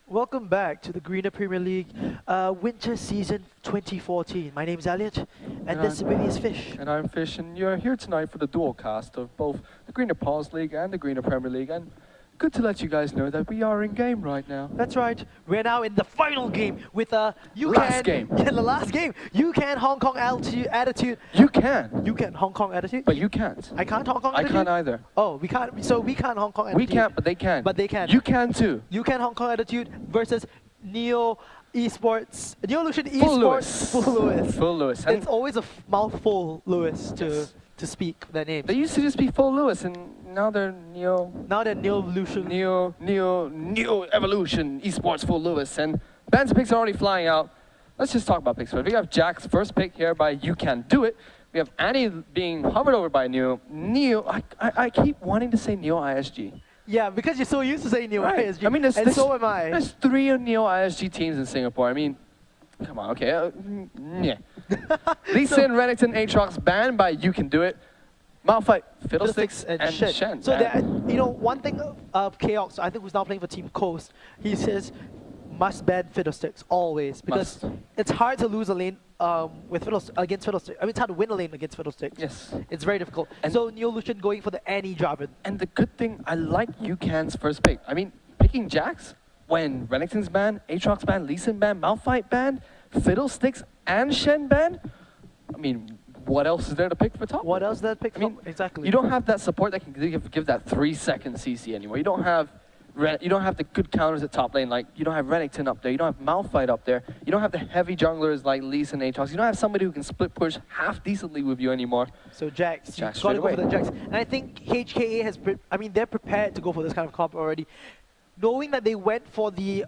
Welcome back to the Garena Premier League Winter Season 2014. My name's Elliot, and this with me is Fish. And I'm Fish, and you're here tonight for the dual cast of both the Garena Pause League and the Garena Premier League. And good to let you guys know that we are in game right now. That's right. We're now in the final game with Ucan. Last game. Yeah, the last game. Ucan Hong Kong attitude. You can. Ucan Hong Kong attitude. But you can't. I can't Hong Kong I attitude. can't either. Oh, we can't. So we can't Hong Kong attitude. We can't, but they can. But they can. You can too. Ucan Hong Kong attitude versus Neolution Esports. Full Lewis. Full Lewis. It's always a mouthful, Lewis, to speak their names. They used to just be Full Lewis, and now they're Now they're Neolution. Neo Evolution Esports Full Lewis. And Ben's picks are already flying out. Let's just talk about picks first. We have Jack's first pick here by You Can Do It. We have Annie being hovered over by Neo. I keep wanting to say Neo ISG. Yeah, because you're so used to saying Neo ISG. I mean, so am I. There's 3 Neo ISG teams in Singapore. I mean, come on, okay. Yeah. Lisa and Renington Aatrox banned by You Can Do It. Malphite, Fiddlesticks, and Shen. So, one thing of Chaos, I think who's now playing for Team Coast, he says must ban Fiddlesticks always because it's hard to lose a lane against Fiddlesticks. I mean, it's hard to win a lane against Fiddlesticks. Yes. It's very difficult. And so Neolution going for the Annie Jarvan. And the good thing, I like Ucan's first pick. I mean, picking Jax when Renington's banned, Aatrox banned, Lee Sin banned, Malphite banned, Fiddlesticks and Shen banned. I mean, what else is there to pick for top? What else is there to pick for? Exactly. You don't have that support that can give that 3-second CC anymore. You don't have the good counters at top lane. Like, you don't have Renington up there. You don't have Malphite up there. You don't have the heavy junglers like Lee and Aatrox. You don't have somebody who can split push half decently with you anymore. So Jax got to go for the Jax. And I think HKA has, they're prepared to go for this kind of comp already. Knowing that they went for the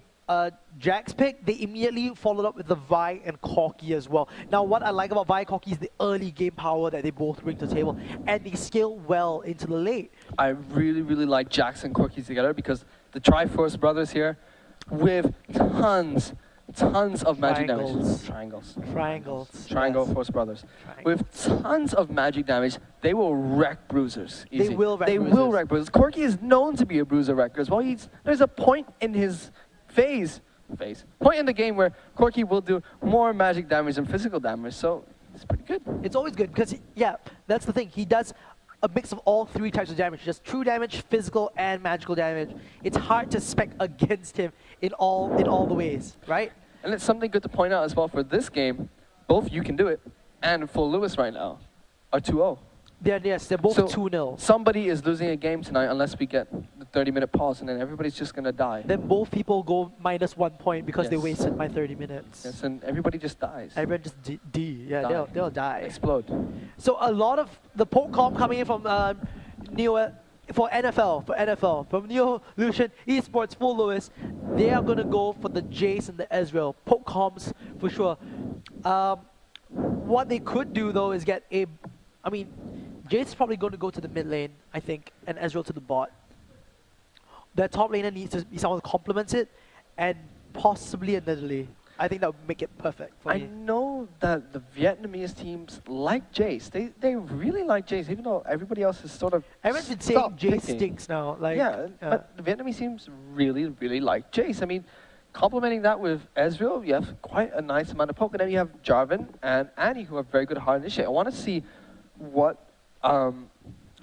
Jax pick, they immediately followed up with the Vi and Corki as well. Now, what I like about Vi and Corki is the early game power that they both bring to the table, and they scale well into the late. I really, really like Jax and Corki together because the Triforce brothers here, with tons of magic damage. Triangle Force brothers. With tons of magic damage, they will wreck bruisers. Easy. They will wreck bruisers. Corki is known to be a bruiser wrecker as well. There's a point in his point in the game where Corki will do more magic damage than physical damage, so it's pretty good. It's always good because, yeah, that's the thing. He does a mix of all 3 types of damage, just true damage, physical, and magical damage. It's hard to spec against him in all the ways, right? And it's something good to point out as well for this game. Both You Can Do It and Full Lewis right now are 2-0. They're both 2-0. Somebody is losing a game tonight unless we get the 30-minute pause, and then everybody's just going to die. Then both people go -1 point because they wasted my 30 minutes. Yes, and everybody just dies. Everyone just they'll die. Explode. So a lot of the poke comp coming in from NFL, from Neolution Esports, Full Lewis, they are going to go for the Jace and the Ezreal. Poke comps for sure. What they could do though is get Jace is probably going to go to the mid lane, I think, and Ezreal to the bot. Their top laner needs to be someone who complements it, and possibly a Nidalee. I think that would make it perfect for me. I know that the Vietnamese teams like Jace. They really like Jace, even though everybody else is sort of everyone's been saying Jace stinks now. But the Vietnamese teams really, really like Jace. I mean, complementing that with Ezreal, you have quite a nice amount of poke. And then you have Jarvan and Annie, who have very good hard initiate. I want to see what...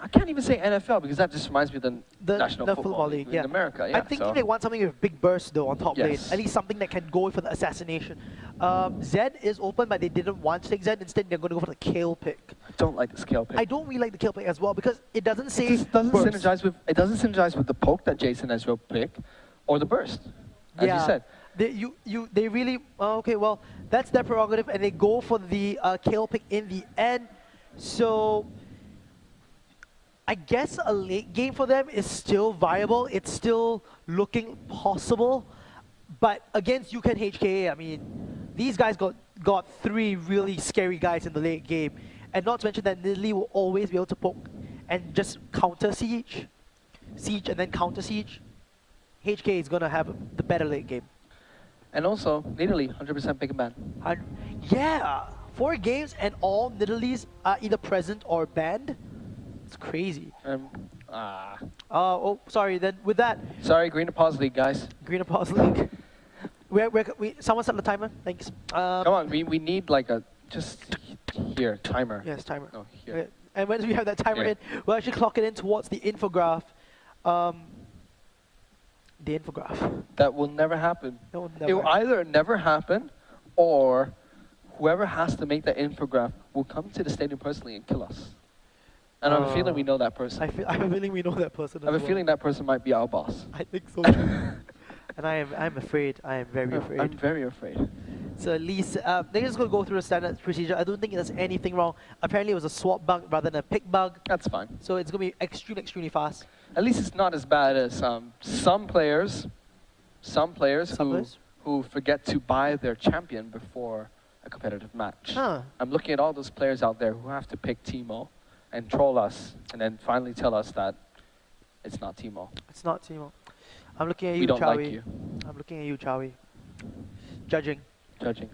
I can't even say NFL because that just reminds me of the National Football League in America. Yeah, I'm thinking they want something with big burst though on top lane. At least something that can go for the assassination. Zed is open, but they didn't want to take Zed. Instead, they're going to go for the Kale pick. I don't like this Kale pick. I don't really like the Kale pick as well because it doesn't say it doesn't synergize with the poke that Jason Ezreal pick or the burst, as you said. They really okay. Well, that's their prerogative, and they go for the Kale pick in the end. So I guess a late game for them is still viable. It's still looking possible. But against Ucan HKA, I mean, these guys got 3 really scary guys in the late game. And not to mention that Nidalee will always be able to poke and just counter siege and then counter siege. HKA is going to have the better late game. And also, Nidalee, 100% pick and ban. Yeah, 4 games and all Nidalees are either present or banned. It's crazy. Oh, oh, sorry. Then with that. Sorry, Garena Pause League, guys. Garena Pause League. Someone set the timer. Thanks. Come on, we need like a just here timer. Yes, timer. No, here. Okay. And when we have that timer Here. in, we'll actually clock it in towards the infograph. The infograph. That will never happen. That will It will never. either never happen, or whoever has to make that infograph will come to the stadium personally and kill us. And I have a feeling we know that person. I have a feeling we know that person. I have a feeling that person might be our boss. I think so too. And I'm afraid. I am very afraid. I'm very afraid. So at least they're just gonna go through a standard procedure. I don't think there's anything wrong. Apparently it was a swap bug rather than a pick bug. That's fine. So it's gonna be extremely fast. At least it's not as bad as some players who forget to buy their champion before a competitive match. Huh. I'm looking at all those players out there who have to pick Teemo and troll us and then finally tell us that it's not Teemo. It's not Timo. I'm looking at you, We don't Chowie. like you. I'm looking at you, Chowie. Judging. Judging.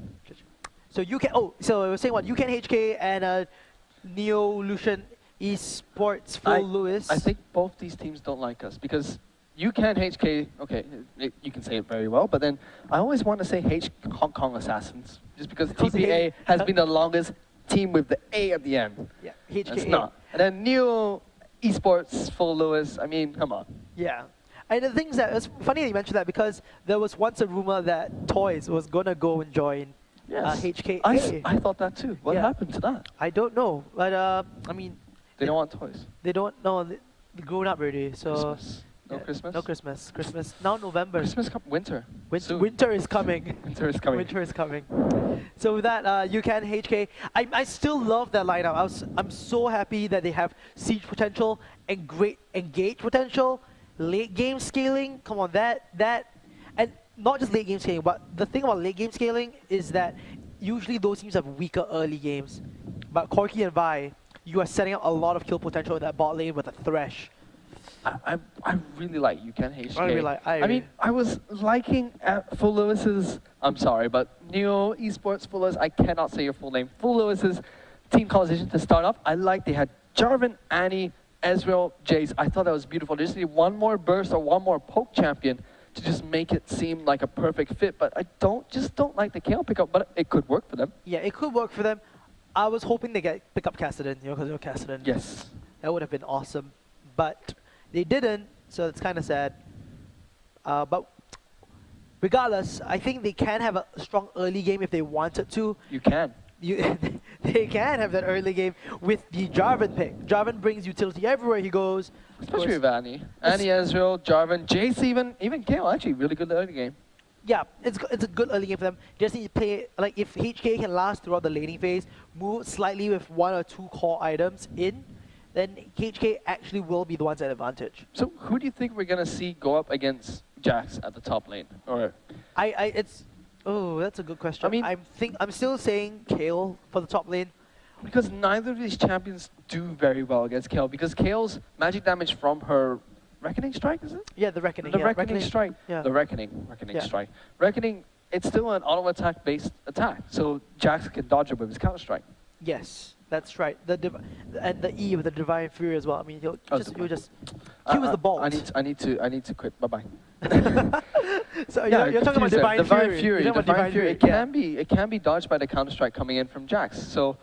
So you can. Oh, so I was saying what? Ucan HK and Neolution Esports Full Lewis. I think both these teams don't like us because Ucan HK, okay, you can say it very well, but then I always want to say Hong Kong Assassins just because Because TPA has been the longest team with the A at the end. Yeah, HK. It's not. And then Neo Esports Full Lewis, I mean, come on. Yeah. And the thing is that it's funny that you mentioned that because there was once a rumor that Toys was gonna go and join HK. I thought that too. What Yeah. happened to that? I don't know, but I mean, They don't want toys. they don't know. They're grown up already, so Christmas. No yeah, Christmas? No Christmas. Christmas now November. Christmas, winter. Soon. Winter is coming. Winter is coming. Winter is coming. So with that, Ucan HK, I still love that lineup. I'm so happy that they have siege potential and great engage potential, late game scaling. Come on, that and not just late game scaling, but the thing about late game scaling is that usually those teams have weaker early games. But Corki and Vi, you are setting up a lot of kill potential in that bot lane with a Thresh. I really like Ucan HK. I really like- I mean, I was liking Full Lewis's, I'm sorry, but Neo Esports Full Lewis, I cannot say your full name. Full Lewis's team composition to start off. I like they had Jarvan, Annie, Ezreal, Jace. I thought that was beautiful. They just need one more burst or one more poke champion to just make it seem like a perfect fit. But I just don't like the KO pickup, but it could work for them. Yeah, it could work for them. I was hoping they pick up Kassadin, because they're Kassadin. Yes. That would have been awesome. But they didn't, so it's kind of sad. But regardless, I think they can have a strong early game if they wanted to. You can. They can have that early game with the Jarvan pick. Jarvan brings utility everywhere he goes. Especially with Annie. Annie, Ezreal, Jarvan, Jace, even Kayle. Actually, really good early game. Yeah, it's a good early game for them. Just need to play, like if HK can last throughout the laning phase, move slightly with 1 or 2 core items in, then HK actually will be the ones at advantage. So who do you think we're going to see go up against Jax at the top lane? Or that's a good question. I mean, I'm still saying Kayle for the top lane. because neither of these champions do very well against Kayle, because Kayle's magic damage from her Reckoning Strike, is it? Yeah, the Reckoning. The yeah, Reckoning Strike. Yeah. The Reckoning Yeah. Strike. Reckoning, it's still an auto attack based attack, so Jax can dodge it with his counter strike. Yes, that's right. And the E with the Divine Fury as well. I mean, he was the ball. I need to quit. Bye bye. So you're talking about Divine Fury. Divine Fury. It can be dodged by the counter strike coming in from Jax. So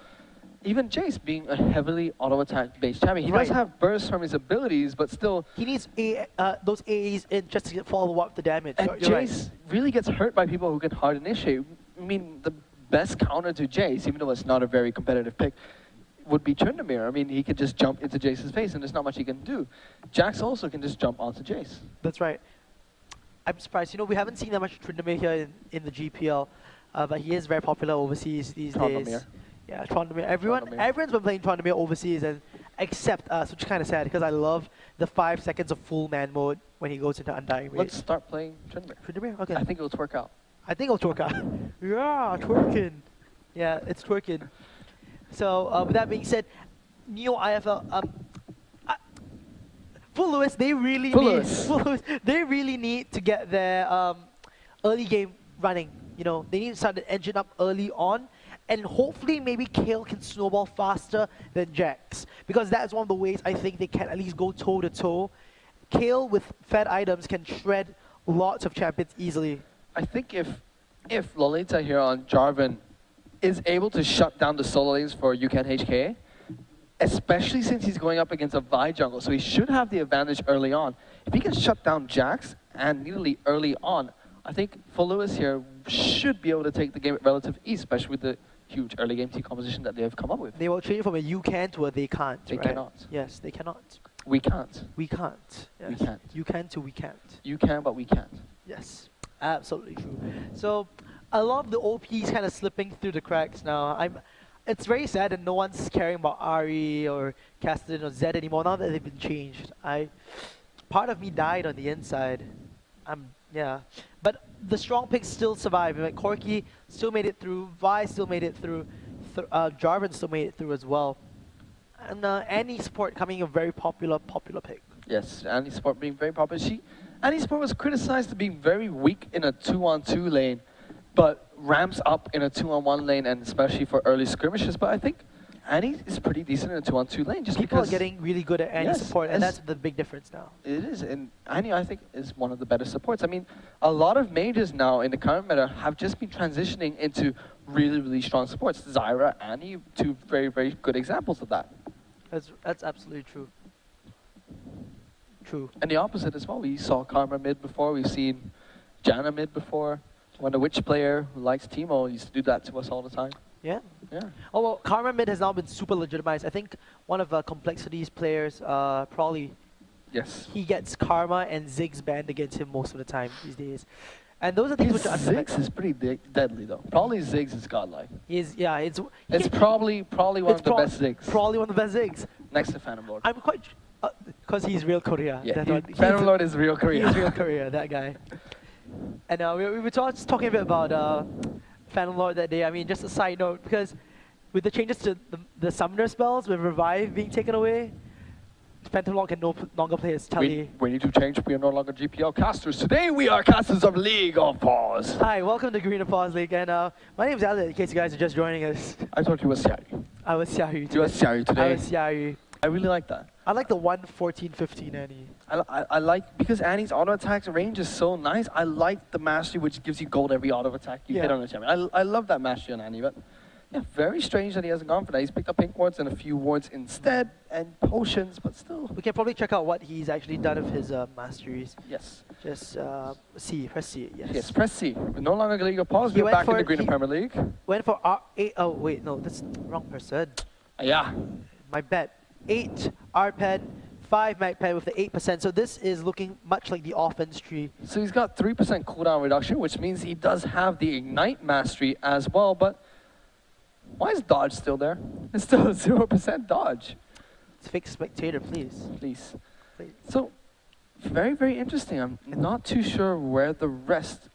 even Jace being a heavily auto attack based champion, he does have bursts from his abilities, but still he needs those AAs in just to follow up the damage. and You're right. Jace really gets hurt by people who can hard initiate. I mean, the best counter to Jace, even though it's not a very competitive pick, would be Tryndamere. I mean, he could just jump into Jace's face, and there's not much he can do. Jax also can just jump onto Jace. That's right. I'm surprised. You know, we haven't seen that much Tryndamere here in the GPL, but he is very popular overseas these days. Yeah, Tryndamere. Everyone's been playing Tryndamere overseas, and except us, which is kind of sad because I love the 5 seconds of full man mode when he goes into Undying Rage. Let's start playing Tryndamere. Tryndamere? Okay. I think it'll twerk out. I think it'll twerk out. Yeah, twerking. Yeah, it's twerking. So with that being said, Neo IFL, Full Lewis, they really need to get their early game running. You know, they need to start the engine up early on, and hopefully maybe Kayle can snowball faster than Jax, because that's one of the ways I think they can at least go toe to toe. Kayle with fed items can shred lots of champions easily. I think if if Lolita here on Jarvan is able to shut down the solo lanes for Ucan HK, especially since he's going up against a Vi jungle, so he should have the advantage early on. If he can shut down Jax and Needly early on, I think for Lewis here should be able to take the game at relative ease, especially with the huge early game team composition that they have come up with. They will change from a you can to a they can't. They right? cannot. Yes, they cannot. We can't. We can't. Yes. We can't. You can to we can't. You can, but we can't. Yes, absolutely true. So a lot of the OPs kind of slipping through the cracks now. It's very sad that no one's caring about Ari or Cassidy or Zed anymore now that they've been changed. Part of me died on the inside. Yeah. But the strong picks still survive. Like Corki still made it through. Vi still made it through. Jarvan still made it through as well. And Annie Sport coming a very popular pick. Yes, Annie Sport being very popular. Annie Sport was criticized for being very weak in a 2-on-2 lane, but ramps up in a 2-on-1 lane, and especially for early skirmishes. But I think Annie is pretty decent in a 2-on-2 lane. Just People because are getting really good at Annie support, and that's the big difference now. It is, and Annie, I think, is one of the better supports. I mean, a lot of mages now in the current meta have just been transitioning into really, really strong supports. Zyra, Annie, two very, very good examples of that. That's absolutely true. True. And the opposite as well. We saw Karma mid before. We've seen Janna mid before. When a Witch player who likes Teemo used to do that to us all the time. Yeah. Yeah. Oh well, Karma mid has now been super legitimized. I think one of Complexity's players probably. Yes. He gets Karma and Ziggs banned against him most of the time these days. And those are things which are Ziggs is pretty deadly though. Probably Ziggs is godlike. It's probably one of the best Ziggs. Probably one of the best Ziggs. Next to Phantom Lord. I'm quite because he's real Korea. Yeah, Phantom Lord is real Korea. He's real Korea, that guy. And we were just talking a bit about Phantom Lord that day. I mean, just a side note, because with the changes to the summoner spells, with Revive being taken away, Phantom Lord can no longer play as Tully. We need to change. We are no longer GPL casters. Today we are casters of League of Paws. Hi, welcome to Garena Paws League, and my name is Alec, in case you guys are just joining us. I thought you were Xiaoyu. I was Xiaoyu today. You were Xiaoyu today. I was Xiaoyu. I really like that. I like the 1-14-15 Annie. I like, because Annie's auto attack range is so nice, I like the mastery which gives you gold every auto attack you hit on the champion. I love that mastery on Annie, but yeah, very strange that he hasn't gone for that. He's picked up pink wards and a few wards instead, and potions, but still. We can probably check out what he's actually done of his masteries. Yes. Just C, press C, yes. Yes, press C. We're no longer League of Paws, He we're went back in for- the Green he- Premier League. Went for R8, oh wait, no, that's the wrong person. Yeah. My bet. 8 R-Pen, 5 MacPen with the 8%, so this is looking much like the offense tree. So he's got 3% cooldown reduction, which means he does have the Ignite mastery as well, but why is dodge still there? It's still 0% dodge. It's fake spectator, please. Please. Please. So, very, very interesting. I'm not too sure where the rest.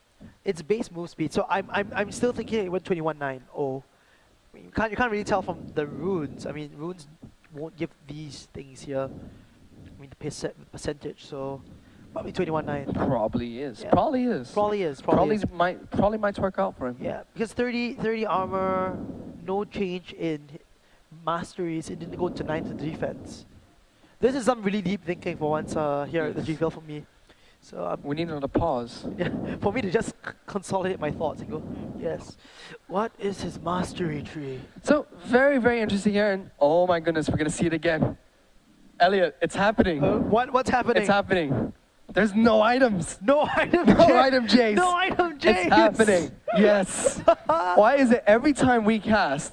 It's base move speed, so I'm still thinking it went 21.9. Oh, I mean, you can't really tell from the runes. I mean, runes won't give these things here. I mean, the percentage, so probably 21.9. Probably is. Yeah. Probably is. Probably is. Probably might work out for him. Yeah, because 30 armor, no change in masteries. It didn't go to 9 to defense. This is some really deep thinking for once here at the GPL for me. So We need another pause. yeah, for me to just consolidate my thoughts and go, yes, what is his mastery tree? So, very, very interesting here, and oh my goodness, we're going to see it again. Elliot, it's happening. What's happening? It's happening. There's no items. No item. No item Jace. No item Jace. It's happening. Yes. Why is it every time we cast,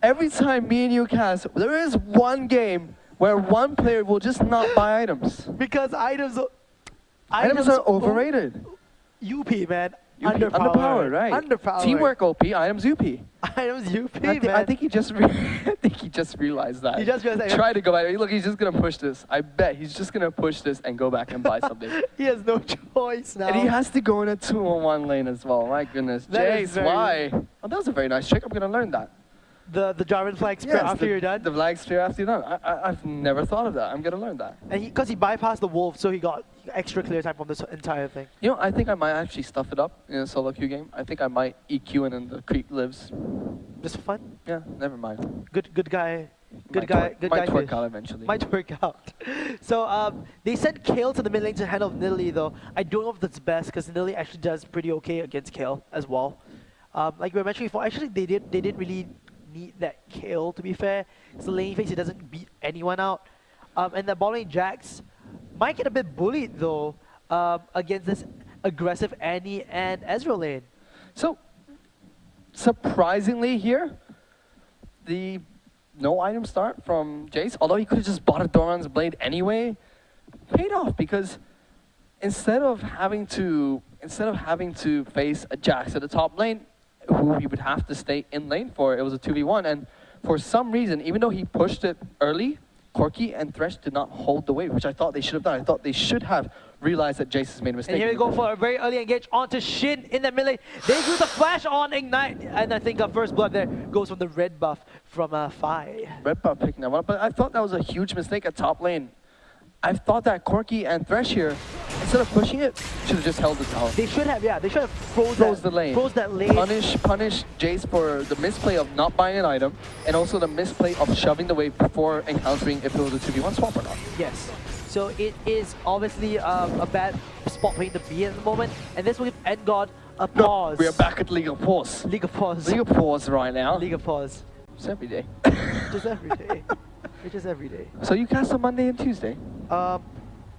every time me and you cast, there is one game where one player will just not buy items? Because items Items are overrated. UP, man. Underpowered, right? Underpowered. Teamwork OP, items UP. Items UP, I man. think he just realized that. He just realized that. Try to go back. Look, he's just gonna push this. I bet he's just gonna push this and go back and buy something. He has no choice now. And he has to go in a 2-on-1 lane as well. My goodness, That is Jace, very- why? Oh, that was a very nice trick. I'm gonna learn that. The Jarvan flag spear after you're done. The flag spear after you're done. I've never thought of that. I'm gonna learn that. And because he bypassed the wolf, so he got extra clear time from this entire thing. You know, I think I might actually stuff it up in a solo queue game. I think I might EQ and then the creep lives. Just for fun. Yeah, never mind. Good guy. Good guy, good guy. Might work Fish. out eventually. Might work out. So they sent Kale to the mid lane to handle Nidalee though. I don't know if that's best because Nidalee actually does pretty okay against Kale as well. Like we were mentioning before, actually they didn't really need that Kale to be fair. It's the lane phase, he doesn't beat anyone out. And the bot lane Jax might get a bit bullied though against this aggressive Annie and Ezreal lane. So, surprisingly here, the no item start from Jace, although he could have just bought a Doran's Blade anyway, paid off because instead of having to face a Jax at the top lane, who he would have to stay in lane for, it was a 2v1, and for some reason, even though he pushed it early, Corki and Thresh did not hold the wave, which I thought they should have done. I thought they should have realized that Jace has made a mistake. And here we go for a very early engage onto Shin in the mid lane. They do the flash on Ignite, and I think first blood there goes from the red buff from Fi. Red buff picking that one up, but I thought that was a huge mistake at top lane. I thought that Corki and Thresh here, instead of pushing it, should have just held the tower. They should have, yeah. They should have froze the lane. Froze that lane. Punish Jace for the misplay of not buying an item, and also the misplay of shoving the wave before encountering if it was a 2v1 swap or not. Yes. So it is obviously a bad spot for him to be in at the moment, and this will give Endgod a pause. We are back at League of Pause. League of Pause. League of Pause right now. League of Pause. It's every day. Just every day. It's just every day. So you cast on Monday and Tuesday?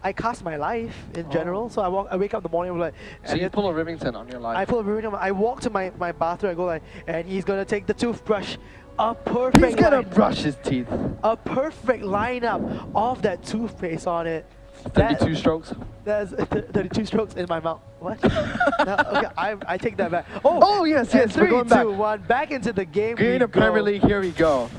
I cast my life in general, so I wake up in the morning, I'm like... So you pull a Rivington on your life? I pull a Rivington, I walk to my bathroom, I go like, and he's gonna take the toothbrush, a perfect He's gonna brush his teeth. A perfect lineup of that toothpaste on it. 32 strokes? That's 32 strokes in my mouth. What? No, okay, I take that back. Oh yes, yes, we're going 3, 2, 1, back into the game. Garena Premier League, here we go.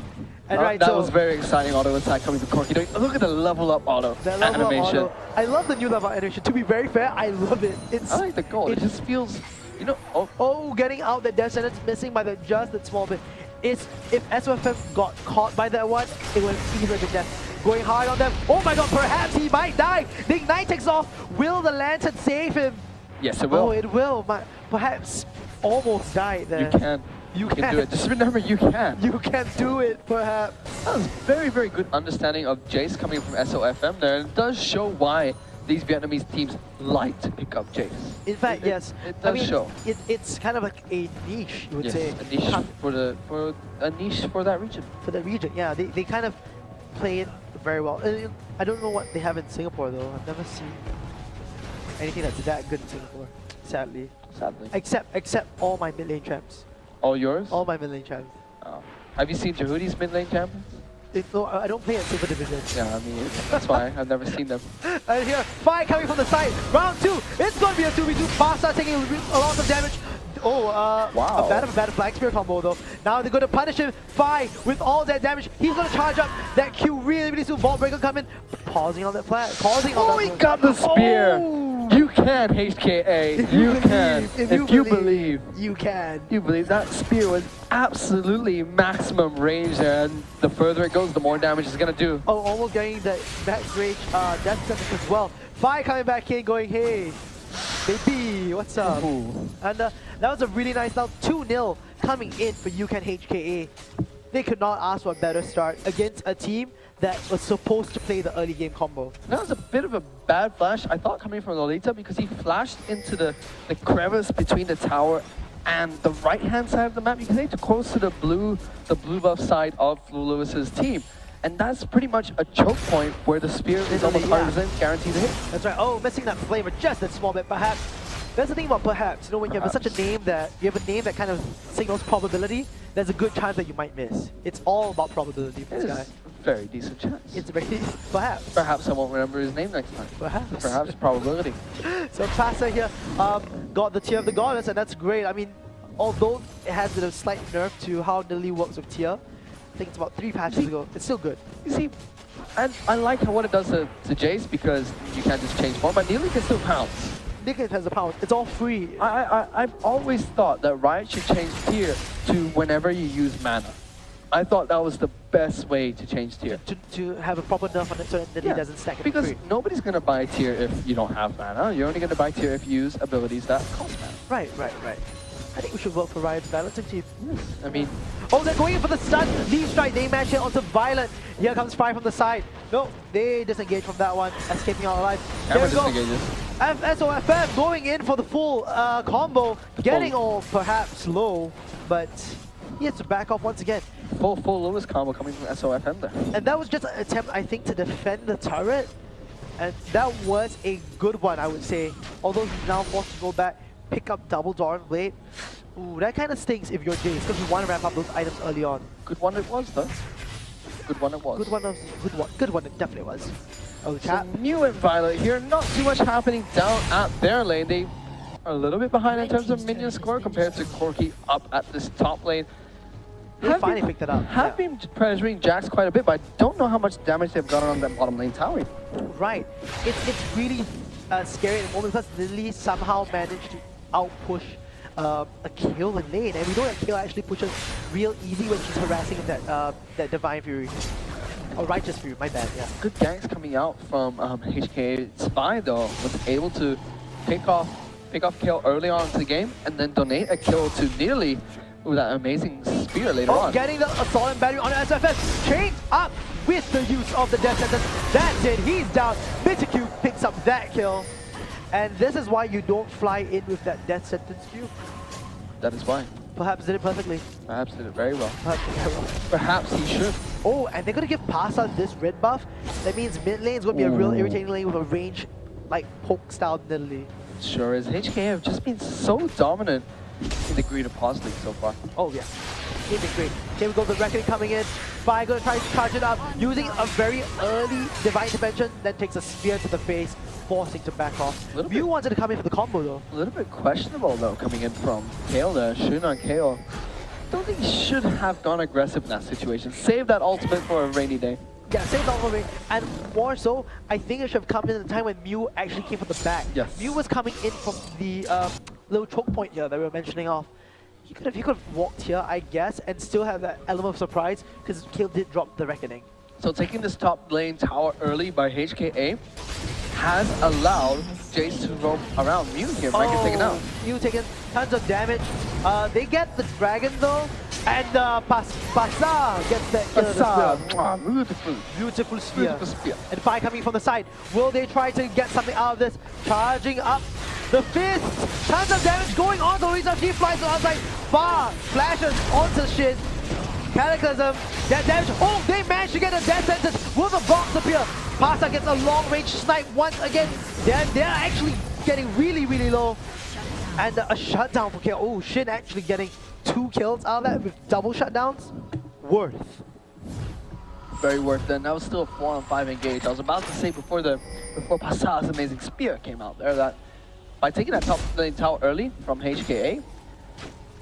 And right, that so was very exciting auto attack coming to Corki. Look at the level up auto animation. Auto. I love the new level up animation. To be very fair, I love it. I like the goal. It just feels, you know. Oh, getting out that death sentence, missing by just that small bit. If SOFM got caught by that one, it would have easily been death. Going hard on them. Oh my god, perhaps he might die. The Ignite takes off. Will the Lantern save him? Yes, it will. Oh, it will. Perhaps almost died there. You can. You can do it. Just remember, you can. You can do it, perhaps. That was very, very good understanding of Jace coming from SOFM there. And it does show why these Vietnamese teams like to pick up Jace. In fact, yes. It does show. It's kind of like a niche, you would say. A niche for a niche for that region. For that region, yeah. They kind of play it very well. I don't know what they have in Singapore though. I've never seen anything that's that good in Singapore, sadly. Except all my mid lane champs. All yours? All my mid lane champs. Oh. Have you seen Jehudis mid lane champions? No, I don't play at Super Division. Yeah, I mean, that's why I've never seen them. And here, Fi coming from the side. Round 2. It's going to be a 2v2. Basta taking a lot of damage. Oh, wow. a bad Flag Spear combo though. Now they're going to punish him. Fi with all that damage. He's going to charge up that Q really, really soon. Vault Breaker coming. Pausing on that flag. Oh, he got the spear. Oh. You can, HKA. You can. If you believe. You can. You believe. That spear was absolutely maximum range there, and the further it goes, the more damage it's going to do. Oh, almost getting that max range death sentence as well. Fi coming back in going, hey, baby, what's up? Ooh. And that was a really nice now 2-0 coming in for Ucan HKA. They could not ask for a better start against a team that was supposed to play the early game combo. That was a bit of a bad flash, I thought, coming from Lolita, because he flashed into the crevice between the tower and the right-hand side of the map. You can say too close to the blue buff side of Lewis's team. And that's pretty much a choke point where the spear is almost 100% guaranteed to hit. That's right. Oh, missing that flavor just that small bit, perhaps. That's the thing about perhaps. You know, when you have such a name that that kind of signals probability, there's a good chance that you might miss. It's all about probability for this guy. A very decent chance. It's very perhaps. Perhaps I won't remember his name next time. Perhaps. Perhaps probability. So Pasa here got the Tear of the Goddess, and that's great. I mean, although it has a slight nerf to how Nidalee works with Tear, I think it's about 3 patches ago. It's still good. You see, and I like what it does to Jace, because you can't just change form, but Nidalee can still pounce. Nidalee has a pounce. It's all free. I've always thought that Riot should change tier to whenever you use mana. I thought that was the best way to change tier. To have a proper nerf on it so that Nidalee doesn't stack it because free. Nobody's going to buy tier if you don't have mana. You're only going to buy tier if you use abilities that cost mana. Right. I think we should vote for Riot's balancing team. I mean, Oh, they're going in for the stun. Leaf strike, they match it onto Violet. Here comes Fire from the side. No, they disengage from that one, escaping out alive. There Camera we go. disengages. SOFM going in for the full combo, getting all perhaps low, but he has to back off once again. Full lowest combo coming from SOFM there. And that was just an attempt, I think, to defend the turret. And that was a good one, I would say. Although he's now forced to go back, pick up double Doran Blade. Ooh, that kind of stinks if you're Jace, because you want to wrap up those items early on. Good one it was, though. Good one it was. Good one it definitely was. Oh, So chat. New and Violet here, not too much happening down at their lane. They are a little bit behind in terms of minion score compared to Corki up at this top lane. They finally picked it up. Have been pressuring Jax quite a bit, but I don't know how much damage they've gotten on that bottom lane tower. Right. It's really scary at the moment because Lily somehow managed to outpush a kill in lane, and we know that kill actually pushes real easy when she's harassing that Divine Fury. Oh, Righteous Fury, my bad, yeah. Good ganks coming out from HK. Spy though was able to pick off kill early on in the game and then donate a kill to Nearly with that amazing spear later on. Getting the assault and battery on SFS, chained up with the use of the death sentence. That's it, he's down. Mythic picks up that kill. And this is why you don't fly in with that death sentence Q. That is why. Perhaps did it perfectly. Perhaps did it very well. Perhaps did it very well. Perhaps he should. Oh, and they're gonna give Pasa this red buff. That means mid lane is gonna be a real irritating lane with a range like poke style Nidalee. Sure is. HK have just been so dominant in the Greed of Pause League so far. Oh yeah, they've been great. Here we go, the Reckoning coming in. Spy gonna try to charge it up using a very early Divine Intervention, then takes a spear to the face, forcing to back off. Mew wanted to come in for the combo though. A little bit questionable though coming in from Kale there. Shun on Kale. Don't think he should have gone aggressive in that situation. Save that ultimate for a rainy day. Yeah, save the ultimate. And more so, I think it should have come in at the time when Mew actually came from the back. Yes. Mew was coming in from the little choke point here that we were mentioning off. He could have walked here, I guess, and still have that element of surprise because Kale did drop the Reckoning. So taking this top lane tower early by HKA has allowed Jace to roam around. Mew here might get taken out. Mew taking tons of damage. They get the dragon though, and Pasa gets that kill. Beautiful spear. And Fire coming from the side. Will they try to get something out of this? Charging up the fist. Tons of damage going on. The reason she flies to the outside. Far flashes onto Shin. Cataclysm, that damage. Oh, they managed to get a death sentence. Will the box appear? Pasa gets a long range snipe once again. They're actually getting really, really low. And a shutdown for kill. Oh, Shin actually getting 2 kills out of that with double shutdowns. Worth. Very worth then. That was still a 4-on-5 engage. I was about to say before Pasa's amazing spear came out there that by taking that top lane tower early from HKA,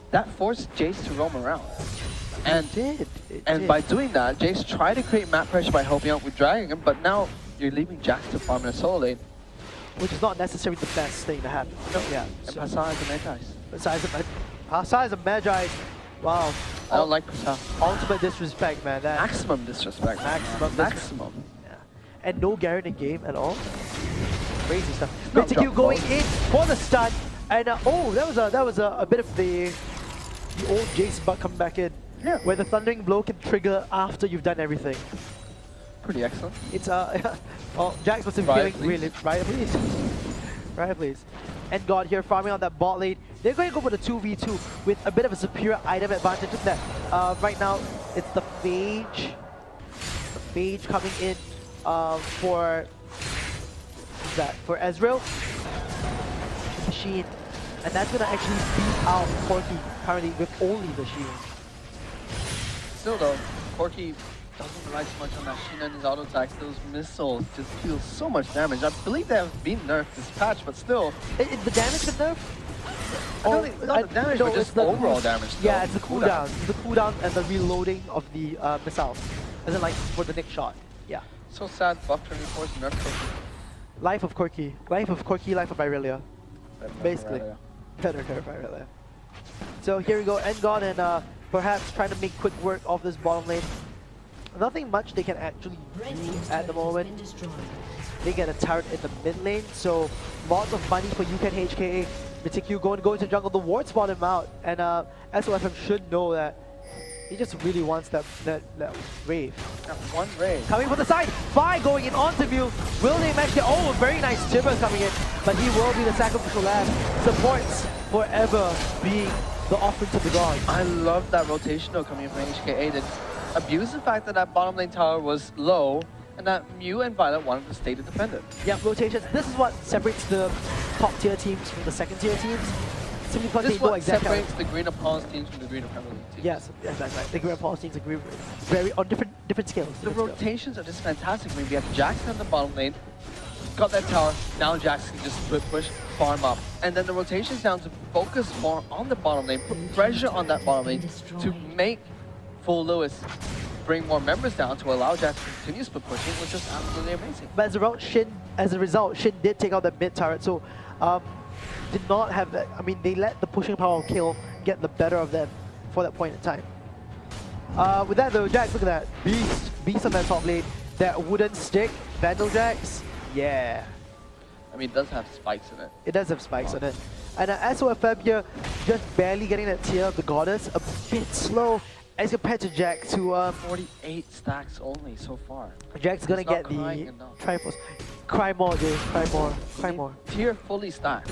that forced Jace to roam around. And It did. by doing that, Jace tried to create map pressure by helping out with dragging him, but now you're leaving Jax to farm in a solo lane. Which is not necessarily the best thing to happen. No. Yeah. And Pasa is a Magi. Pasa is a Magi. Wow. I don't like Pasa. Ultimate disrespect, man. That Maximum disrespect. Maximum. Yeah. And no Garena game at all. Crazy stuff. No, Mythic going in for the stun. And oh, that was a bit of the old Jace bug coming back in. Yeah. Where the Thundering Blow can trigger after you've done everything. Pretty excellent. It's well, Jax must be Riot, feeling really Riot, please. Riot, please. And God here farming on that bot lane. They're going to go for the 2v2 with a bit of a superior item advantage in that. Right now, it's the Phage. The Phage coming in for who's that? For Ezreal. The Machine. And that's going to actually beat out Corki currently with only the shield. Still though, Corki doesn't rely too much on that Sheen and his auto attacks. Those missiles just deal so much damage. I believe they have been nerfed this patch, but still. Is the damage been nerfed? I don't think, not the damage, but just the overall damage. Yeah, it's the cooldown. It's the cooldown and the reloading of the missiles. As in like for the next shot. Yeah. So sad, buff 24 is nerfed Corki. Life of Corki. Life of Corki, life of Irelia. Basically. Better nerf Irelia. So here we go, Engod and perhaps trying to make quick work of this bottom lane. Nothing much they can actually do at the moment. They get a turret in the mid lane, so lots of money for Ucan HKA. Mythic going to go into jungle. The ward spot him out, and SOFM should know that he just really wants that wave. That one wave. Coming from the side, Fi going in onto Mew. Will they match it? Oh, very nice Timber coming in, but he will be the sacrificial lamb. Supports forever being the offering to the gods. I love that rotation though coming in from HKA. That abused the fact that that bottom lane tower was low and that Mew and Violet wanted to stay to defend it. Yeah, rotations. This is what separates the top tier teams from the second tier teams. Simply because This they is know what exactly. separates the Green Pawns teams from the Green Premier League teams. Yes, that's right. The Green Pawns teams agree very on different scales. The rotations are just fantastic. I mean, we have Jax on the bottom lane, got that tower, now Jax can just push, farm up. And then the rotations down to focus more on the bottom lane, put pressure on that bottom lane to make Full Lewis bring more members down to allow Jax to continue split pushing, which is absolutely amazing. But as a result, Shin did take out that mid turret, so did not have that. I mean, they let the pushing power of Kill get the better of them for that point in time. With that though, Jax, look at that. Beast on that top lane. That wooden stick, Vandal Jax, yeah. I mean, it does have spikes in it. It does have spikes on it. And SOFM here, just barely getting that tier of the goddess, a bit slow as compared to Jax, who 48 stacks only so far. Jax is gonna He's not get the crying enough. Triforce. Cry more, dude. Cry more. Cry more. Tier fully stacked.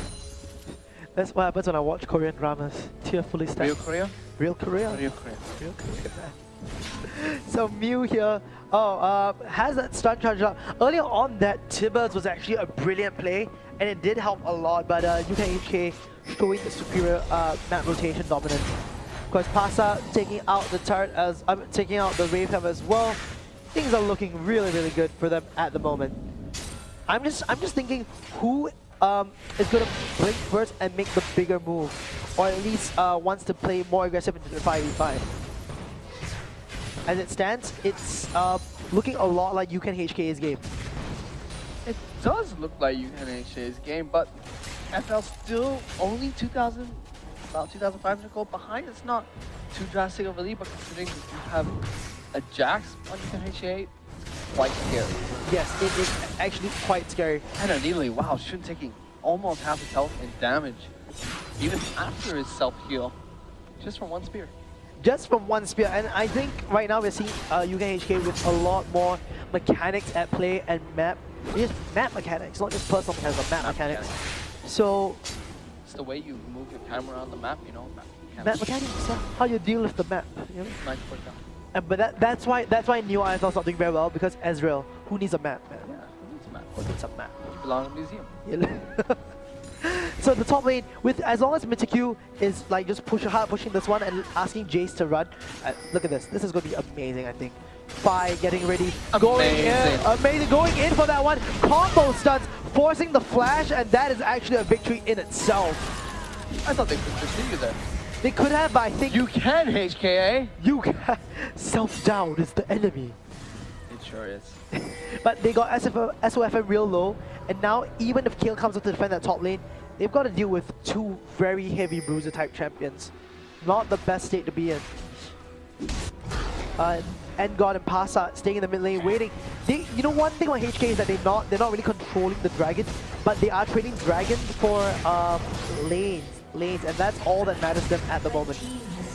That's what happens when I watch Korean dramas. Tier fully stacked. Real Korea? Real Korea? Real Korea. Real Korea, man. So Mew here, has that stun charge up. Earlier on, that Tibbers was actually a brilliant play, and it did help a lot, but Ucan HK showing the superior map rotation dominance. Of course, Pasa taking out the turret as taking out the Wave as well. Things are looking really, really good for them at the moment. I'm just thinking who is going to blink first and make the bigger move, or at least wants to play more aggressive into the 5v5. As it stands, it's looking a lot like Ucan HK's game. It does look like Ucan HK's game, but FL still only 2,000, about 2,500 gold behind. It's not too drastic of a lead, but considering you have a Jax on Ucan HK, quite scary. Yes, it is actually quite scary. And Neolution, wow, Shun taking almost half his health in damage, even after his self-heal, just from one spear. Just from one spear, and I think right now we're seeing Ucan HK with a lot more mechanics at play and map. Just map mechanics, not just personal mechanics, but map mechanics. So it's the way you move your camera on the map, you know. Map mechanics, yeah. How you deal with the map. You know? Nice work out. But that's why Neo ISL's not doing very well, because Ezreal, who needs a map, man? Yeah, who needs a map? Who needs a map? You belong in a museum. Yeah. So the top lane, with as long as Mythic is like just hard pushing this one and asking Jace to run, look at this. This is going to be amazing, I think. Fi getting ready, going in, amazing, going in for that one. Combo stuns, forcing the flash, and that is actually a victory in itself. I thought they could continue there. They could have, but I think you can HKA. You can. Self-doubt is the enemy. It sure is. But they got SOFM real low, and now even if Kale comes up to defend that top lane, they've got to deal with two very heavy bruiser type champions. Not the best state to be in. Endgod and Pasa staying in the mid lane, waiting. You know, one thing about HK is that they're not really controlling the dragon, but they are trading dragons for lanes, and that's all that matters to them at the moment.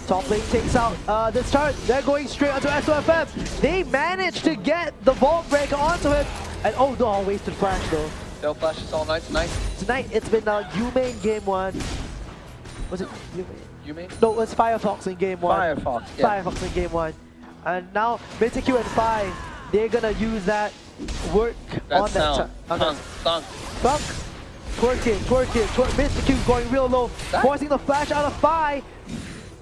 Top lane takes out this turret. They're going straight onto SOFM. They managed to get the Vault Breaker onto him, and oh no, wasted flash though. They'll flash us all night tonight. Tonight it's been Yume in game 1. Was it Yume? Yume? No, it was Firefox in game 1. Firefox, yeah. Firefox in game 1. And now Mythic and Fi, they're gonna use that work on that. Thunk. Twerk it. Mythic going real low, forcing the flash out of Fi.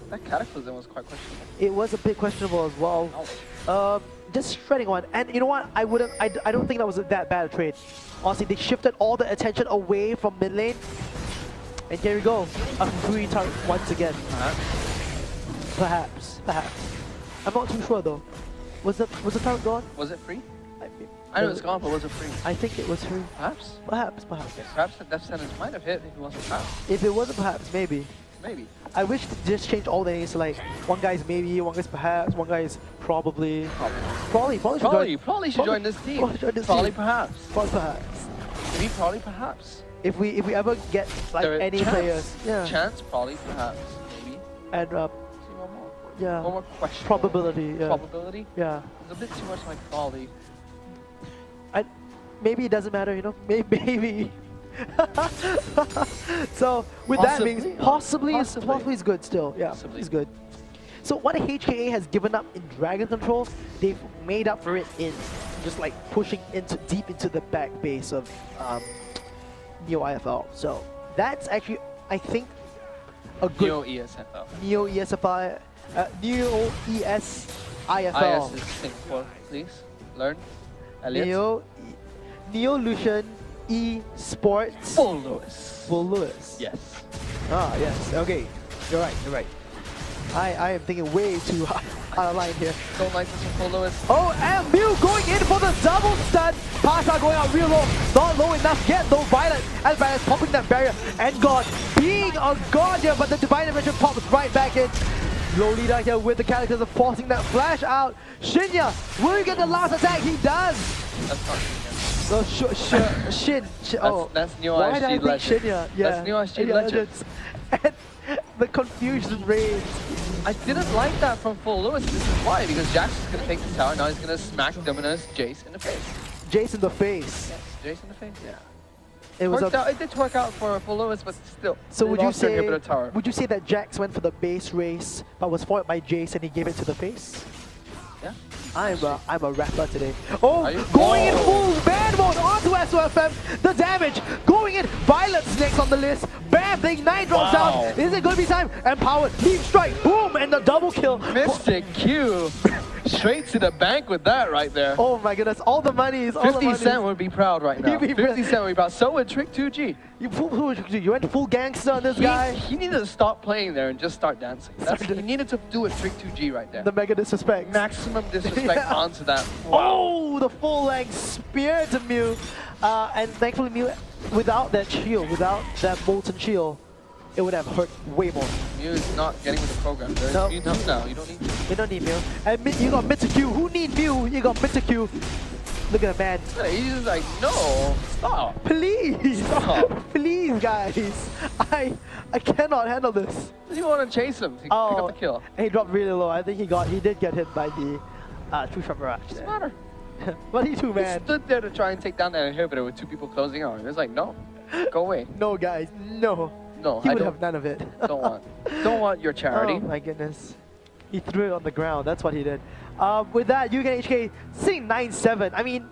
That Cataclysm was quite questionable. It was a bit questionable as well. Just shredding one, and you know what? I don't think that was that bad a trade. Honestly, they shifted all the attention away from mid lane, and here we go, a free turret once again. Perhaps. I'm not too sure though. Was the turret gone? Was it free? I know it's gone, but was it free? I think it was free. Perhaps. Perhaps. Perhaps the death sentence might have hit if it wasn't perhaps. If it wasn't perhaps, maybe. Maybe. I wish to just change all the names to like one guy's maybe, one guy's perhaps, one guy's probably. Probably should join this team. Probably perhaps. Probably perhaps. Maybe probably perhaps. if we ever get like There is any chance. players, yeah, Chance, probably, perhaps, maybe. and See one more. yeah, One more question. probability, yeah, Probability? yeah. It's a bit too much like probably. I, maybe it doesn't matter, you know. Maybe. So with that Possibly. being possibly is good still. Yeah, Possibly. it's good. So what HKA has given up in Dragon Control, they've made up for it in just like pushing deep into the back base of Neo IFL. So that's actually, I think, a good Neo ESFL. Neo ESFI, Neo ESIFL. IS is Singapore, please. Learn. Elliot. Neolution Esports. Full Lewis. Full Lewis. Yes. Ah, yes. Okay. You're right. I am thinking way too out of line here. Don't like this from Full Lewis. Oh, and Mew going in for the double stun. Pasha going out real low. Not low enough yet though. Violet. And Violet's popping that barrier. And God being a god here, but the Divine Dimension pops right back in. Lolita here with the characters of forcing that flash out. Shinya, will he get the last attack? He does. That's not Shinya. So Shin. Oh, That's Neo why did I ISG think Legend. Shinya? Yeah. That's Neo ISG Yeah, Legends. And the confusion reigns. I didn't like that from Full Lewis. This is why, because Jax is going to take the tower. Now he's going to smack Dominus Jace in the face. Jace in the face. Yes, Jace in the face, yeah. It was It did work out for Full Lewis, but still. So they would you lost their say inhibitor tower. that Jax went for the base race but was foiled by Jace and he gave it to the face? Yeah. I'm a rapper today. Oh, Are you? going in full ban mode onto SOFM. The damage going in. Violet's next on the list. Bam, the ignite drops Wow. down. Is it going to be time? Empowered. Deep strike. Boom, and the double kill. Mystic Q. Straight to the bank with that right there. Oh my goodness, all the money is all the 50 money. Cent would be proud right now. He'd be 50 Cent would be proud. So would Trick 2G. You went full gangster on this guy. He needed to stop playing there and just start dancing. He needed to do a Trick 2G right there. The mega disrespect. Maximum disrespect Yeah. onto that. Oh, the full length spear to Mew. And thankfully Mew, without that shield, without that molten shield, it would have hurt way more. Mew is not getting with the program. There's No. Mew now. You don't need to. You don't need Mew. And you got Mr. Q. Who need Mew? You got Mr. Q. Look at that man. He's just like, no, stop. Please. Stop. Please, guys. I cannot handle this. You want to chase him to pick up the kill. He dropped really low. I think he did get hit by the True Shot Mirage. Doesn't there. matter. But he too, man. He stood there to try and take down that inhibitor with two people closing out. It was like, no, go away. No, guys. No. No, He I would don't, have none of it. don't want your charity. Oh my goodness. He threw it on the ground. That's what he did. With that, Ucan HK sitting 9-7. I mean,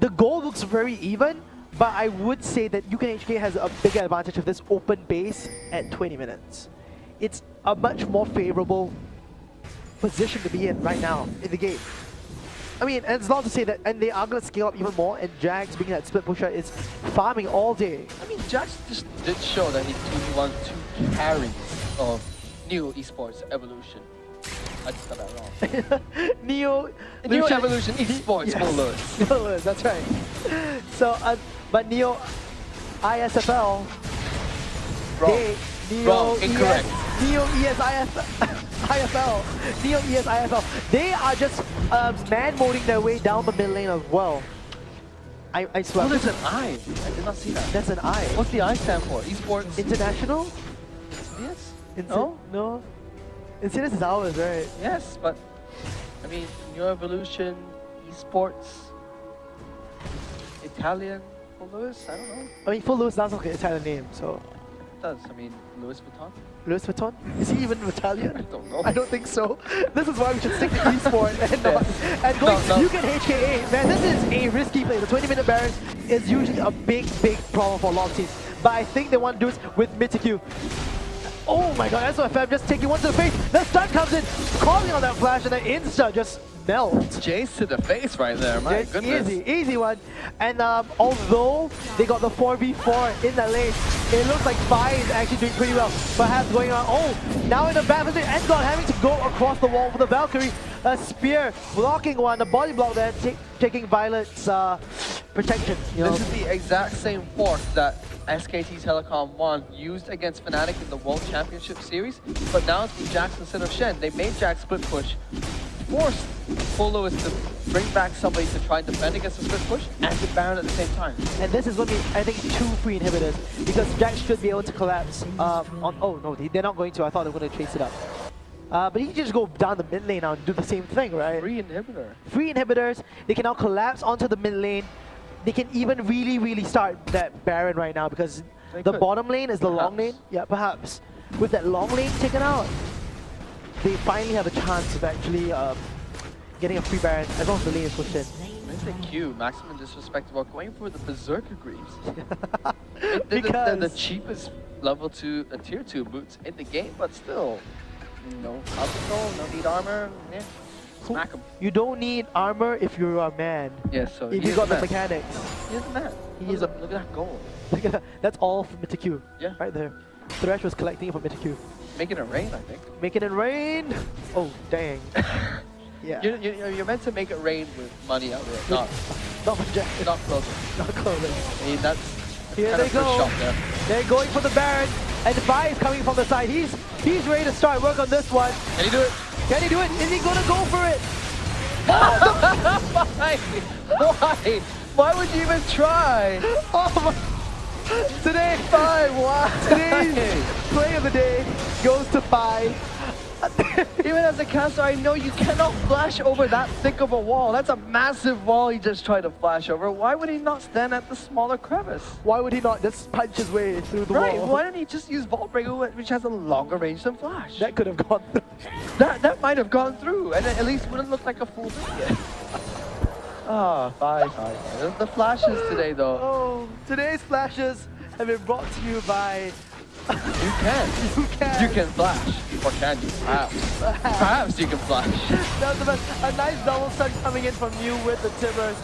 the goal looks very even, but I would say that Ucan HK has a bigger advantage of this open base at 20 minutes. It's a much more favorable position to be in right now in the game. I mean, and it's not to say that, and they are going to scale up even more, and Jax being that split pusher is farming all day. I mean, Jax just did show that he 2v1 two carries of new esports evolution. I just got that wrong. Neo Evolution esports Yes. Full Lewis. Full Lewis, that's right. So, but Neo ISFL, Wrong. Wrong. Incorrect. Neo ESIFL, they are just man-moding their way down the mid lane as well. I swear. Oh, there's an I. I did not see that. That's an I. What's the I stand for? Esports. International? Yes. No? No. Incidence is ours, right? Yes, but I mean, New Evolution, esports, Italian, Full Lewis. I don't know. I mean, Full Lewis sounds like an Italian name, so. It does. I mean, Louis Vuitton. Louis Vuitton? Is he even Italian? I don't know. I don't think so. This is why we should stick to esport and not. And going, No. you can HKA. Man, this is a risky play. The 20-minute Baron is usually a big problem for a lot of teams. But I think they want to do it with Mythic. Oh my god, SOFM just taking one to the face. The stun comes in, calling on that flash, and then Insta just melts. Jace to the face right there, my Just goodness. easy one. And although they got the 4v4 in the lane, it looks like Fi is actually doing pretty well. Perhaps going on. Oh, now in the back position, Endgod having to go across the wall for the Valkyrie. A spear blocking one, a body block there, taking Violet's protection. You know? This is the exact same force that SKT Telecom 1 used against Fnatic in the World Championship Series, but now it's with Jax instead of Shen. They made Jax split push, forced Full Lewis to bring back somebody to try and defend against the first push and the Baron at the same time. And this is going to be, I think, 2 free inhibitors because Jack should be able to collapse on. Oh no, they're not going to. I thought they were going to chase it up. But he can just go down the mid lane now and do the same thing, right? Free inhibitor. Free inhibitors. They can now collapse onto the mid lane. They can even really start that Baron right now because the bottom lane is the long lane. Yeah, perhaps. With that long lane taken out, they finally have a chance of actually getting a free Baron as long as the lane is pushed in. It's the Q, maximum disrespectful, going for the Berserker Greaves. the cheapest level 2, tier 2 boots in the game, but still, no control, no need armor, yeah. Smack him. You don't need armor if you're a man. Yes, so if you got the mechanics. He's a man. Look at that goal. Look at that. That's all from Mr. Q. Yeah. Right there. Thresh was collecting it from Mr. Q. Making it rain, I think. Making it rain? Oh, dang. Yeah. You're meant to make it rain with money out there, not jacket. Not clothing. Not clothing. I mean, that's here they go. Shot there. They're going for the Baron, and Vi is coming from the side. He's ready to start work on this one. Can he do it? Can he do it? Is he gonna go for it? Why? Why? Why would you even try? Today, why? Today's play of the day goes to Vi. Even as a caster, I know you cannot flash over that thick of a wall. That's a massive wall he just tried to flash over. Why would he not stand at the smaller crevice? Why would he not just punch his way through the wall? Right, why didn't he just use Vault Breaker, which has a longer range than Flash? That could have gone through. That might have gone through, and at least wouldn't look like a full thing. Ah, fine. The flashes today, though. Oh, today's flashes have been brought to you by... You can flash. Or can you? Perhaps. Perhaps you can flash. That was the best. A nice double stun coming in from you with the Timbers.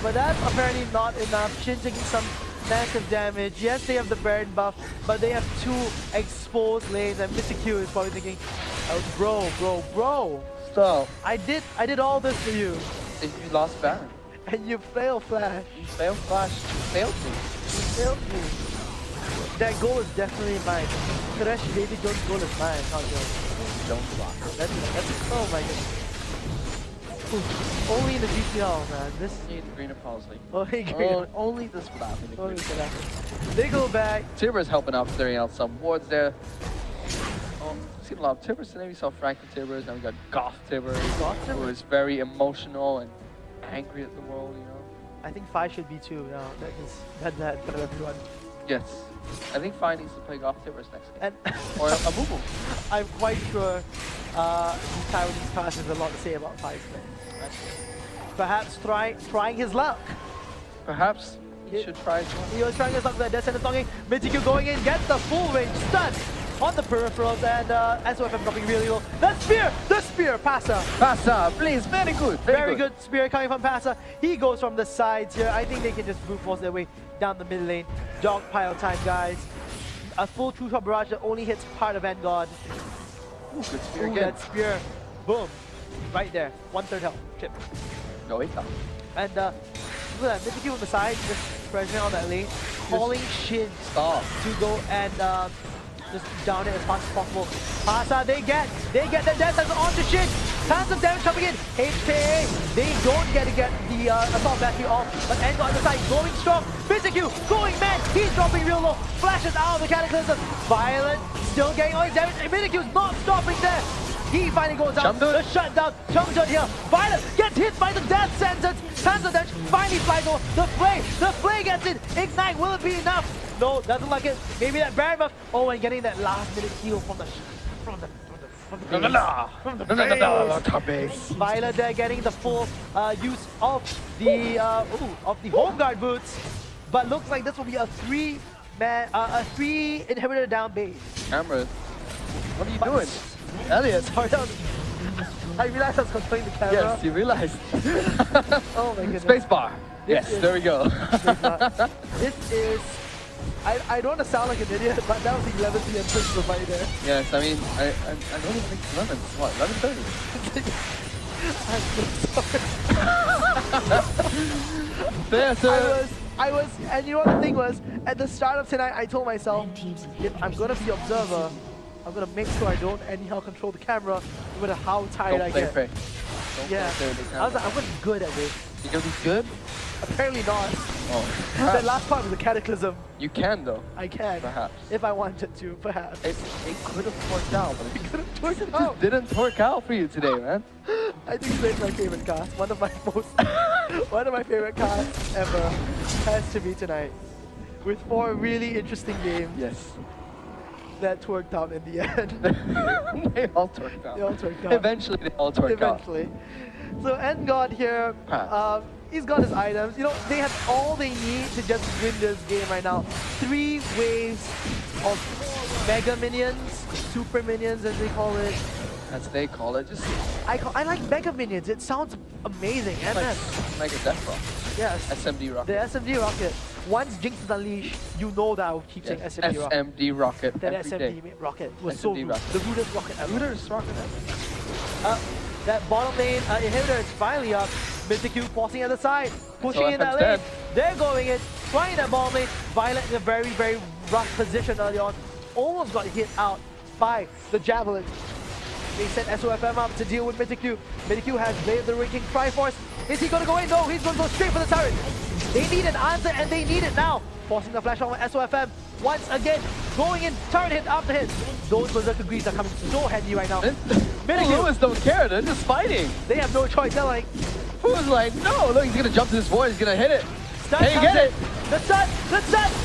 But that's apparently not enough. Shin taking some massive damage. Yes, they have the Baron buff, but they have 2 exposed lanes, and Mr. Q is probably thinking, oh, bro. So, I did all this for you. And you lost Baron. And you failed Flash. You failed Flash. You failed me. You failed me. That goal is definitely mine. Thresh Baby Jones' goal is mine, not yours. Don't block. That's oh my goodness. Ooh, only in the GPL, man. This need Greener Palsy. Only this would happen. Only this would happen. They go back. Tibbers helping out, clearing out some wards there. Seen a lot of Tibbers today. We saw Franklin Tibbers. Now we got Goth Tibbers. Who is very emotional and angry at the world, you know. I think 5 should be 2 now. That kind of everyone. Yes. I think 5 needs to play Goth Tibbers next game. And or a Boo. I'm quite sure Taiwanese cast has a lot to say about 5 players. Perhaps trying his luck. Perhaps he should try as well. He was trying his luck there. Descent is talking. Michiku going in, gets the full range stun on the peripherals, and SOFM dropping really low. The spear, Pasa, please, very good. Very good spear coming from Pasa. He goes from the sides here. I think they can just brute force their way down the mid lane. Dog pile time, guys. A full true shot barrage that only hits part of Vanguard. Ooh, good spear again. That spear, boom, right there. 1/3 health, chip. No, it's not. And look at that, Michiku on the side, just pressuring on that lane, calling Shin to go and just down it as fast as possible. Pasa, they get the death sentence onto Shin. Tons of damage coming in. HKA, they don't get the assault battery off, but Engo on the side going strong. Michiku going mad. He's dropping real low. Flashes out of the Cataclysm. Violet still getting all his damage. Michiku's not stopping there. He finally goes out. The shutdown. Jump shot here. Violet gets hit by the death sentence. Tons of damage. Finally flies over. The flay gets it. Ignite. Will it be enough? No, doesn't like it. Maybe that Baron buff. Oh, and getting that last minute heal from the base. Violet there getting the full use of the home guard boots, but looks like this will be a 3 inhibitor down base. Camera, what are you doing? Elliot, sorry, I realized I was controlling the camera. Yes, you realized. Oh my goodness. Spacebar. Yes, there we go. This is. I don't want to sound like an idiot, but that was the 11th PM push right there. Yes, I mean, I don't even think 11. What, 11:30? I'm so sorry. I was, and you know what the thing was? At the start of tonight, I told myself, if I'm gonna be observer, I'm gonna make sure I don't anyhow control the camera, no matter how tired I Don't play get. fair. Don't Yeah, play fair with the I was camera. like, I'm gonna be good at this. You're gonna be good? Apparently not. Oh, That perhaps. last part was a cataclysm. You can though. I can. Perhaps. If I wanted to, perhaps. It could have worked out, but it Could have just, worked it out. just didn't work out for you today, man. I think that's my favorite cast. One of my favorite casts ever has to be tonight. With 4 really interesting games Yes. that worked out in the end. They all worked out. They all worked out. Eventually, they all worked out. Eventually. So Endgod here, Pass. he's got his items. You know, they have all they need to just win this game right now. 3 waves of mega minions, super minions as they call it. As they call it, just I like mega minions. It sounds amazing. like, MS. like a death rock. Yes. SMD rocket. The SMD rocket. Once Jinx is unleashed, you know that I will keep saying Yes, SMD rocket. SMD rocket. That every day. SMD rocket was so SMD rude. rocket. The rudest rocket ever. Rooter's rocket. That bottom lane inhibitor is finally up. Mystic Q forcing at the side, pushing in that FM's lane. dead. They're going in, trying that bottom lane. Violet in a very, very rough position early on. Almost got hit out by the Javelin. They sent SOFM up to deal with Mystic Q. Mystic Q has Blade of the Ring King Triforce. Is he going to go in? No, he's going to go straight for the turret. They need an answer and they need it now. Forcing the flash on SOFM. Once again, going in, turret hit after hit. Those Berserker Greaves are coming so handy right now. Lewis don't care, they're just fighting. They have no choice. They're like, Who's like, no, look, he's gonna jump to this void, he's gonna hit it. stun Can you comes get in. it? The sun,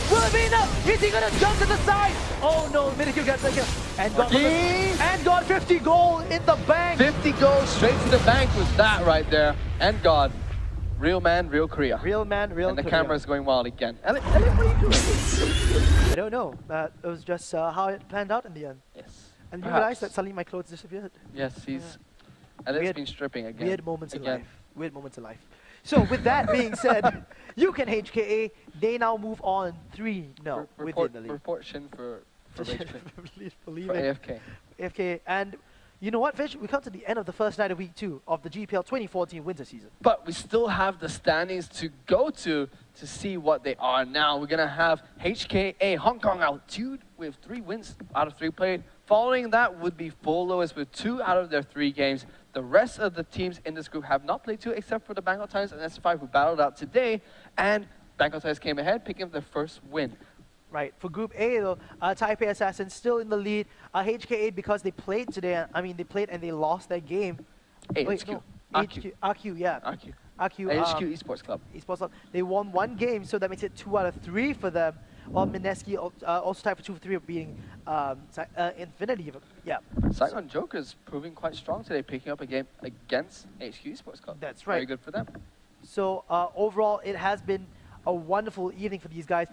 will it be enough? Is he gonna jump to the side? Oh no, Minikyu gets the kill. And got 50 gold in the bank. 50 goals straight to the bank with that right there. And God, real man, real Korea. Real man, real And the Korea. camera's going wild again. Elliot, what are you doing? I don't know. It was just how it planned out in the end. Yes. And you Perhaps. realized that suddenly my clothes disappeared. Yes, he's... Elliot's Weird- been stripping again. Weird moments in Again. life. Weird moments in life. So with that being said, Ucan HKA, they now move on 3-0 within the league. Report Shin for HP. Believe For it. AFK. AFK. And you know what, Fish? We come to the end of the first night of week 2 of the GPL 2014 winter season. But we still have the standings to go to see what they are now. We're going to have HKA Hong Kong altitude with 3 wins out of 3 played. Following that would be Full Lewis with 2 out of their 3 games. The rest of the teams in this group have not played 2 except for the Bangkok Titans and S5 who battled out today. And Bangkok Titans came ahead, picking up their first win. Right. For Group A, though, Taipei Assassins still in the lead. HKA, because they played today, they played and they lost their game. HQ. No, RQ. RQ, yeah. RQ. RQ, HQ Esports Club. Esports Club. They won 1 game, so that makes it 2 out of 3 for them. While Mineski also tied for 2 for 3 of beating Infinity. Yeah. Saigon Joker's proving quite strong today, picking up a game against HQ Esports Club. That's right. Very good for them. So overall, it has been a wonderful evening for these guys.